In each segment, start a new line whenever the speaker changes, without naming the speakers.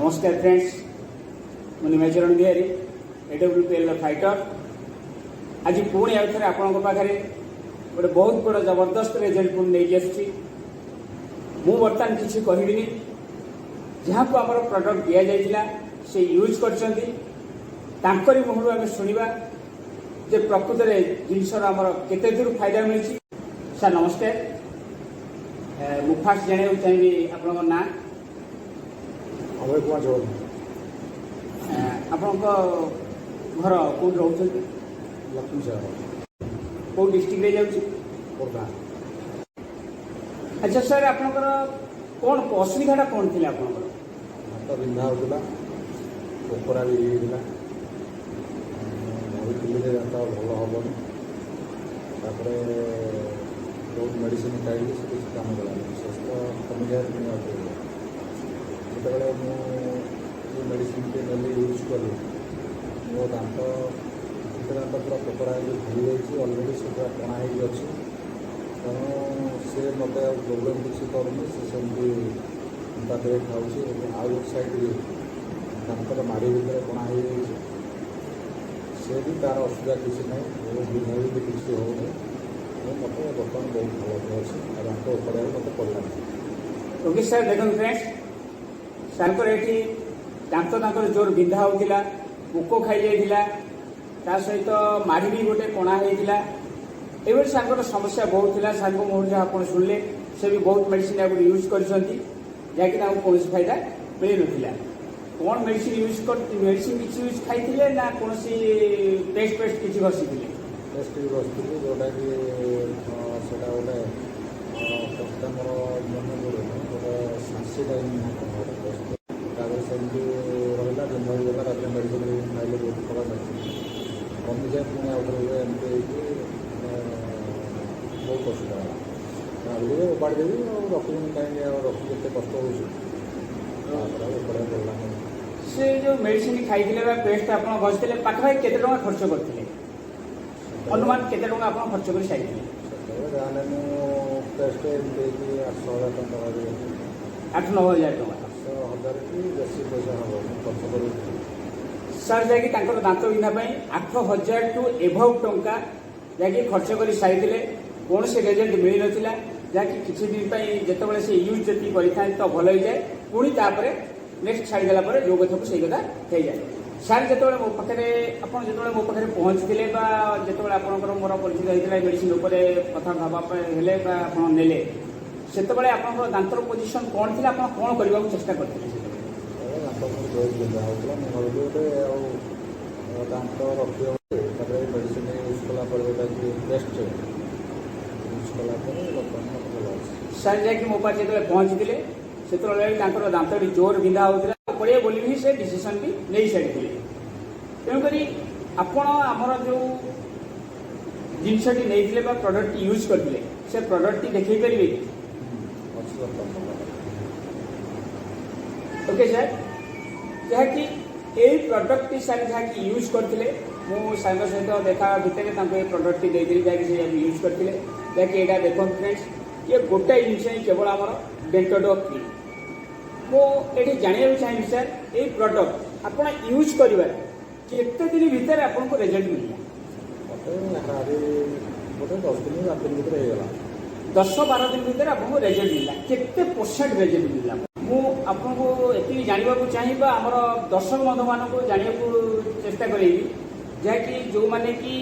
नमस्कार फ्रेंड्स, मुझे मेचरण Bihari AWPL fighter. आज पुणी आउ थे आपण पाखे गोटे बहुत बड़ जबरदस्त रिजल्ट पुणी नहीं आसुची। मु बर्तमान किसी कहबिनी जहाँ को आम प्रडक्ट दि जाइला से यूज कर मुहर आम शुणा जे प्रकृत में जिनसर आमर केते दूर फायदा मिली। सर नमस्कार, मु फास्ट जाना चाहिए आपन ना
अभय कुमार चौधरी।
आपण घर कौन रोच
लक्ष्मी सागर
कौ डिस्ट्रिक्ट रे जाऊँ?
खोर्धा।
अच्छा सर, आपनकर कौन असुविधा कौन थी? आपनकर
हाथ बिंधा होता, पोखरा भी होता, भाई हाथ भल हेनी। बहुत मेडिसिन खाइली से किसी काम कलानी स्वास्थ्य कमी जाए। जिते मुझे मेडिसिन नेली यूज कली मो दांत दांत पूरा पोखरा भूल जाइए। अलरेडी से पूरा टणा हो तेणु सी मत प्रोब्लेम किसी करूनी से सेमती दे खाऊँ। आउ एक साइड दांतर माड़ी भितर टणा हो सी भी तार असुविधा किसी ना विधा भी किसी होनी। मत बर्तमान बहुत भल अच्छे दांत उपड़ा मत पड़ा।
ओके सर, देखो फ्रेंड्स, सर ये दांत तांकर जोर बिंधा होता, पोक खाई जाता, सहित माड़ी भी गोटे कणा होता। ये सर समस्या बहुत थी। सर को मुहर जहाँ आप शुणिले से भी बहुत मेडिसिन आप यूज कर जहाँकि कौन फायदा मिल ना। कौन मेडिसिन यूज कर मेडिसिन किसी यूज खाई ना कौन टेस्ट पेस्ट किसी घसी
टेस्ट भी बसती जोटा कि सेटा गोटे मोर मन गोटे सांसी सेमती रहा दिन होगा। रात मेडिसिन खाइले बहुत खराब कमी जाए पुणी आउे एमती बहुत असुविधा है। उपाड़ी देवी रखी कहीं रखी कष्ट हो
से जो मेडिसिन खाई पेस्ट आप घसी पाखापाखि केते टଙ୍କା खर्च करते? अनुमान केते टଙ୍କା आप खर्च कर सारी?
जाने पेस्ट एमती 8,000 टका
8-9 हजार टଙ୍କା।
8,000 कि बेसी पैसा हम खर्च कर
सर जाकि दांत बिंधा 8,000 टू एभव टंका जाकि खर्च कर सारी कौन से रिजल्ट मिल ना। जहाँकि किसी दिन जिते से यूज जति करें तो भल हो जाए, पुणी तापर नेक्स्ट छाड़देला जो कथा को सही कथा हो जाए। सर जो मो पाखे आप मो पाखे पहुँचते जो आपंकर मोर परिचित होता है मेडिसिन कथा भावापे आप नेले से आप दांतर पोजिशन कौन थी? आप कौन करने को चेष्टा करते?
बिंधा होता मुझे गोटे दांत रखिए मेडिसिन यूज कलापर बेस्ट यूज कलापर
सर जाकि मो पास जो पहुँचते से दांत जोर बिंधा होता पड़े बोली भी से डिसीजन भी नहीं सारी। तेणुक आपण आमर जो जिनसटी नहीं प्रोडक्ट यूज करते से प्रोडक्ट देखी पारे? ओके सर, जहाँकि यही प्रोडक्ट सर जहाँ यूज करते सांग सहित देखा भितर प्रोडक्ट देती जहाँकि यूज करते जहाँकि यहाँ देख फ्रेंड्स, ये गोटाए जिन केवल आम डेंटोडो क्रीम। मुझे जानवा चाहिए सर, ये प्रोडक्ट आप यूज कर केते दिन भितर आपको रिजल्ट मिलला?
गोटे 10 दिन 12 दिन भर होगा।
10-12 दिन भर आपको रिजल्ट मिलला? केते परसेंट रिजल्ट मिलला? मुझको ये जानवा चाहिए आमर दर्शक बंधु मान जानवा चेष्टा करी जहाँकि जो मैंने कि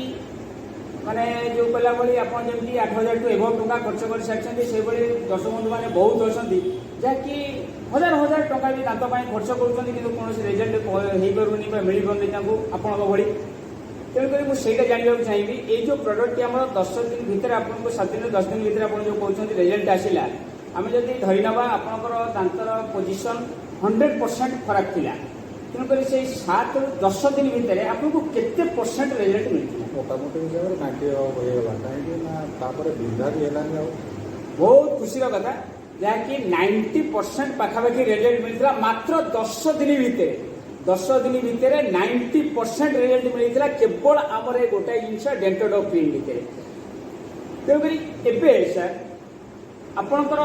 माने जो कहला भाई आप जमी 8,000 टू एभव टंका खर्च कर सारी से दर्शक बंधु मैंने बहुत अच्छा जहाँकि हजार हजार टंका भी दांत खर्च कर कौन रिजल्ट हो पार मिल पारे आपण भाई। तेणुक मुझे जानवा चाहिए ये जो प्रोडक्ट आम 10 दिन भितर आपको 7 दिन 10 दिन भितर आप जो कहते रिजल्ट आसला आम जब धरी ना आपंकर दांतर पोजिशन 100% फरक थी। तेणुक से 7 ରୁ 10 दिन भितर आपको केते परसेंट रिजल्ट मिलता?
मोटामोटी हिसाब से 90 होगा कहीं बिंधा भी है।
बहुत खुशी कथा जहाँकि 90% पाखापाखि रिजल्ट मिलता मात्र 10 दिन भितर। 10 दिन भितर 90% रिजल्ट मिलता केवल आमर गोटाए जिनस डेंटोडो क्रीम भितर। तेणुक सर आपणकर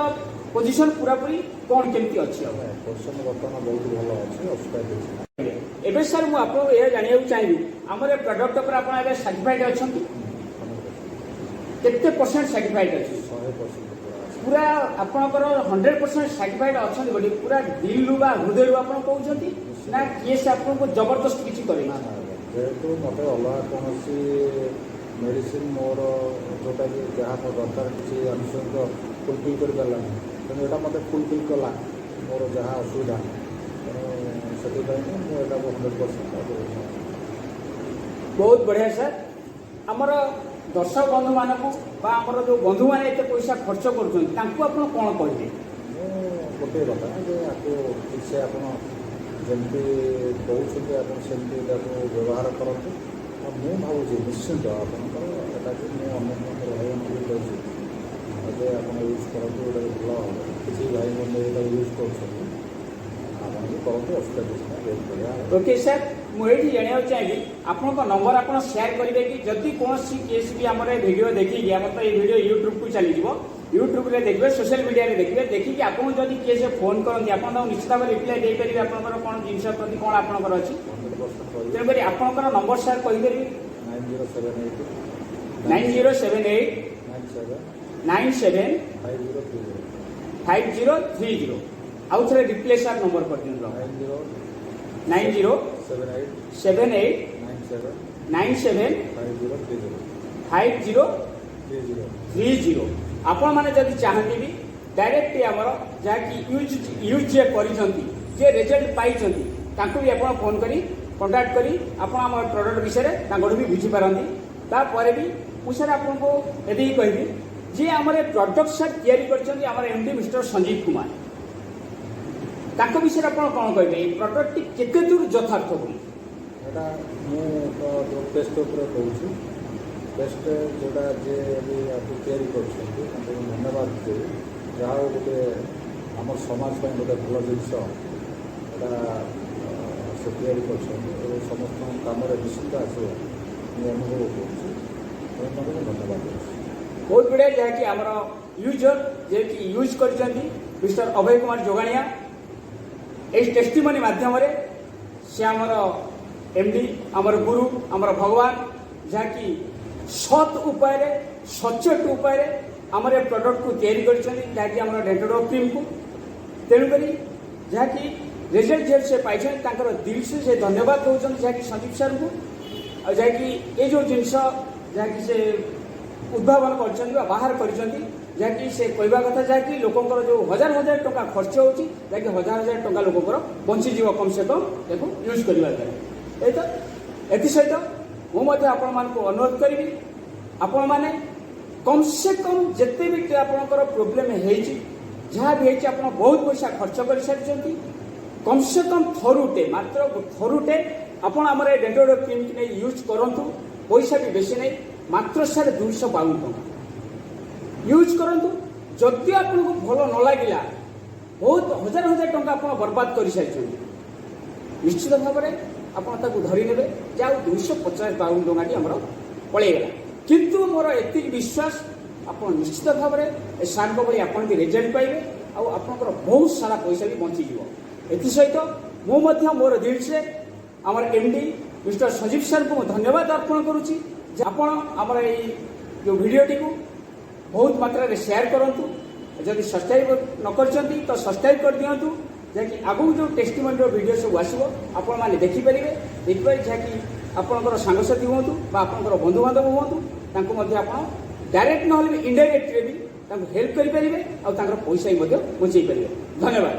पोजिशन पूरापूरी कौन केमती अच्छी अब
पोजिशन बर्तमान बहुत भल अच्छे अସୁବିଧା କିଛି ନାହିଁ।
ଏବେ ସାର୍ ମୁଁ ଆପଣଙ୍କୁ ଏହା ଜାଣିବାକୁ ଚାହିଁବି ଆମର ଏ ପ୍ରଡକ୍ଟ ଉପରେ ଆପଣ ଏବେ ସାଟିସ୍ଫାଇଡ୍ ଅଛନ୍ତି କେତେ ପରସେଣ୍ଟ ସାଟିସ୍ଫାଇଡ୍ ଅଛି
100%
ପୁରା ଆପଣଙ୍କର 100% ସାଟିସ୍ଫାଇଡ୍ ଅଛନ୍ତି ବୋଲି ପୁରା ଦିଲ୍ଲୁ ବା ହୃଦୟରୁ ଆପଣ କହୁଛନ୍ତି ନା କିଏ ସେ ଆପଣଙ୍କୁ ଜବରଦସ୍ତ କିଛି କରେ
ନା ନା ଯେହେତୁ ମୋତେ ଅଲଗା କୌଣସି ମେଡ଼ିସିନ ମୋର ଯେଉଁଟାକି ଯାହା ମୋ ଦରକାର କିଛି ଆବଶ୍ୟକ ଫୁଲଫିଲ୍ କରିପାରିଲାନି ତେଣୁ ଏଇଟା ମୋତେ ଫୁଲଫିଲ୍ କଲା ମୋର ଯାହା ଅସୁବିଧା ତେଣୁ ସେଥିପାଇଁ ମୁଁ ଏଇଟାକୁ 100%
ବହୁତ ବଢ଼ିଆ ସାର୍ ଆମର ଦର୍ଶକ ବନ୍ଧୁମାନଙ୍କୁ ବା ଆମର ଯେଉଁ ବନ୍ଧୁମାନେ ଏତେ ପଇସା ଖର୍ଚ୍ଚ କରୁଛନ୍ତି ତାଙ୍କୁ ଆପଣ କ'ଣ କହିବେ
ମୁଁ ଗୋଟିଏ କଥା ଯେ ଆକୁ ଠିକ୍ସେ ଆପଣ ଯେମିତି କହୁଛନ୍ତି ଆପଣ ସେମିତି ତାକୁ ବ୍ୟବହାର କରନ୍ତୁ ଆଉ ମୁଁ ଭାବୁଛି ନିଶ୍ଚିନ୍ତ ଆପଣଙ୍କର ଏଟାକୁ ମୁଁ ଅନ୍ୟମାନଙ୍କୁ ଭାଇମାନଙ୍କୁ ବି କହିଛି ଏବେ ଆପଣ ୟୁଜ୍ କରନ୍ତୁ ଏଇଟା ଭଲ କିଛି ଭାଇ ମଧ୍ୟ ଏଇଟା ୟୁଜ୍ କରୁଛନ୍ତି ଆପଣ ବି କରନ୍ତୁ ଅସୁବିଧା କିଛି ନାହିଁ ବହୁତ ବଢ଼ିଆ
ଓକେ ସାର୍ ମୁଁ ଏଇଠି ଜାଣିବାକୁ ଚାହିଁବି ଆପଣଙ୍କ ନମ୍ବର ଆପଣ ସେୟାର କରିବେ କି ଯଦି କୌଣସି କେସ୍ ବି ଆମର ଏ ଭିଡ଼ିଓ ଦେଖିକି ଆମର ତ ଏଇ ଭିଡ଼ିଓ ୟୁଟ୍ୟୁବକୁ ଚାଲିଯିବ ୟୁଟ୍ୟୁବରେ ଦେଖିବେ ସୋସିଆଲ ମିଡ଼ିଆରେ ଦେଖିବେ ଦେଖିକି ଆପଣଙ୍କୁ ଯଦି କିଏ ସେ ଫୋନ୍ କରନ୍ତି ଆପଣ ତାଙ୍କୁ ନିଶ୍ଚିତ ଭାବରେ ରିପ୍ଲାଏ ଦେଇପାରିବେ ଆପଣଙ୍କର କ'ଣ ଜିନିଷ ପ୍ରତି କ'ଣ ଆପଣଙ୍କର ଅଛି
100% କହିବି
ତେଣୁକରି ଆପଣଙ୍କର ନମ୍ବର ସାର୍ କହିପାରିବେ
9078
97
5030
5030 ଆଉ ଥରେ ରିପ୍ଲେ ସାର୍ ନମ୍ବର କରିଦିଅନ୍ତୁ 9078 97 5030 ଆପଣମାନେ ଯଦି ଚାହାନ୍ତି ବି ଡାଇରେକ୍ଟ ଆମର ଯାହାକି ୟୁଜ୍ ଯିଏ କରିଛନ୍ତି ଯିଏ ରେଜଲ୍ଟ ପାଇଛନ୍ତି ତାଙ୍କୁ ବି ଆପଣ ଫୋନ୍ କରି କଣ୍ଟାକ୍ଟ କରି ଆପଣ ଆମ ପ୍ରଡକ୍ଟ ବିଷୟରେ ତାଙ୍କଠୁ ବି ବୁଝିପାରନ୍ତି ତାପରେ ବି ମୁଁ ସାର୍ ଆପଣଙ୍କୁ ଏତିକି କହିବି ଯେ ଆମର ଏ ପ୍ରଡକ୍ଟ ସାର୍ ତିଆରି କରିଛନ୍ତି ଆମର ଏମଡି ମିଷ୍ଟର ସଞ୍ଜୀବ କୁମାର ତାଙ୍କ ବିଷୟରେ ଆପଣ କ'ଣ କହିବେ ଏଇ ପ୍ରଡକ୍ଟଟି କେତେ ଦୂର ଯଥାର୍ଥ ବୋଲି
ଏଇଟା ମୁଁ ତ ଯେଉଁ ଟେଷ୍ଟ ଉପରେ କହୁଛି ଟେଷ୍ଟ ଯେଉଁଟା ଯିଏ ବି ଆକୁ ତିଆରି କରୁଛନ୍ତି ତାଙ୍କୁ ଧନ୍ୟବାଦ ଦେବି ଯାହା ହଉ ଗୋଟେ ଆମର ସମାଜ ପାଇଁ ଗୋଟେ ଭଲ ଜିନିଷ ଏଇଟା ସେ ତିଆରି କରୁଛନ୍ତି ଏବଂ ସମସ୍ତଙ୍କ କାମରେ ନିଶ୍ଚିତ ଆସିବ ମୁଁ ଅନୁଭବ କରୁଛି ତେଣୁ ତାଙ୍କୁ ମୁଁ ଧନ୍ୟବାଦ ଦେଉଛି
ବହୁତ ବଢ଼ିଆ ଯାହାକି ଆମର ୟୁଜର ଯିଏକି ୟୁଜ୍ କରିଛନ୍ତି ମିଷ୍ଟର ଅଭୟ କୁମାର ଯୋଗାଣିଆ এই টেস্টিମନି ମାଧ୍ୟମରେ ସେ ଆମର ଏମଡି ଆମର ଗୁରୁ ଆମର ଭଗବାନ ଯାହାକି ସତ୍ ଉପାୟରେ ସଚ୍ଚୋଟ ଉପାୟରେ ଆମର ଏ ପ୍ରଡକ୍ଟକୁ ତିଆରି କରିଛନ୍ତି ଯାହାକି ଆମର ଡେଣ୍ଟୋଡୋ କ୍ରିମ୍କୁ ତେଣୁକରି ଯାହାକି ରେଜଲ୍ଟ ଯେହେତୁ ସେ ପାଇଛନ୍ତି ତାଙ୍କର ଦିଲ୍ସୁ ସେ ଧନ୍ୟବାଦ ଦେଉଛନ୍ତି ଯାହାକି ସନ୍ଦୀପ ସାର୍ଙ୍କୁ ଆଉ ଯାହାକି ଏ ଯେଉଁ ଜିନିଷ ଯାହାକି ସେ ଉଦ୍ଭାବନ କରିଛନ୍ତି ବା ବାହାର କରିଛନ୍ତି ଯାହାକି ସେ କହିବା କଥା ଯାହାକି ଲୋକଙ୍କର ଯେଉଁ ହଜାର ହଜାର ଟଙ୍କା ଖର୍ଚ୍ଚ ହେଉଛି ଯାହାକି ହଜାର ହଜାର ଟଙ୍କା ଲୋକଙ୍କର ବଞ୍ଚିଯିବ କମ୍ ସେ କମ୍ ତାକୁ ୟୁଜ୍ କରିବା ଦ୍ୱାରା ଏଥିସହିତ ମୁଁ ମଧ୍ୟ ଆପଣମାନଙ୍କୁ ଅନୁରୋଧ କରିବି ଆପଣମାନେ କମ୍ ସେ କମ୍ ଯେତେ ବି ଆପଣଙ୍କର ପ୍ରୋବ୍ଲେମ୍ ହେଇଛି ଯାହା ବି ହେଇଛି ଆପଣ ବହୁତ ପଇସା ଖର୍ଚ୍ଚ କରିସାରିଛନ୍ତି କମ୍ ସେ କମ୍ ଥରୁଟେ ମାତ୍ର ଥରୁଟେ ଆପଣ ଆମର ଏ ଡେଣ୍ଟୋଡୋ କ୍ରିମ୍କି ନେଇ ୟୁଜ୍ କରନ୍ତୁ ପଇସା ବି ବେଶୀ ନାହିଁ ମାତ୍ର ସାର୍ 252 ଟଙ୍କା ୟୁଜ୍ କରନ୍ତୁ ଯଦି ଆପଣଙ୍କୁ ଭଲ ନ ଲାଗିଲା ବହୁତ ହଜାର ହଜାର ଟଙ୍କା ଆପଣ ବର୍ବାଦ କରିସାରିଛନ୍ତି ନିଶ୍ଚିତ ଭାବରେ ଆପଣ ତାକୁ ଧରି ନେବେ ଯେ ଆଉ 252 ଟଙ୍କାଟି ଆମର ପଳେଇଗଲା କିନ୍ତୁ ମୋର ଏତିକି ବିଶ୍ୱାସ ଆପଣ ନିଶ୍ଚିତ ଭାବରେ ଏ ସାର୍ଙ୍କ ଭଳି ଆପଣ ବି ରେଜଲ୍ଟ ପାଇବେ ଆଉ ଆପଣଙ୍କର ବହୁତ ସାରା ପଇସା ବି ବଞ୍ଚିଯିବ ଏଥିସହିତ ମୁଁ ମଧ୍ୟ ମୋର ଦିଲ୍ସେ ଆମର ଏମଡି ମିଷ୍ଟର ସଞ୍ଜୀବ ସାର୍ଙ୍କୁ ମୁଁ ଧନ୍ୟବାଦ ଅର୍ପଣ କରୁଛି ଯେ ଆପଣ ଆମର ଏଇ ଯେଉଁ ଭିଡ଼ିଓଟିକୁ ବହୁତ ମାତ୍ରାରେ ସେୟାର କରନ୍ତୁ ଯଦି ସବସ୍କ୍ରାଇବ୍ ନ କରିଛନ୍ତି ତ ସବସ୍କ୍ରାଇବ୍ କରିଦିଅନ୍ତୁ ଯାହାକି ଆଗକୁ ଯେଉଁ ଟେଷ୍ଟିମୋନିର ଭିଡ଼ିଓ ସବୁ ଆସିବ ଆପଣମାନେ ଦେଖିପାରିବେ ଯାହାକି ଆପଣଙ୍କର ସାଙ୍ଗସାଥି ହୁଅନ୍ତୁ ବା ଆପଣଙ୍କର ବନ୍ଧୁବାନ୍ଧବ ହୁଅନ୍ତୁ ତାଙ୍କୁ ମଧ୍ୟ ଆପଣ ଡାଇରେକ୍ଟ ନହେଲେ ବି ଇନଡାଇରେକ୍ଟରେ ବି ତାଙ୍କୁ ହେଲ୍ପ କରିପାରିବେ ଆଉ ତାଙ୍କର ପଇସା ବି ମଧ୍ୟ ବଞ୍ଚେଇ ପାରିବେ ଧନ୍ୟବାଦ।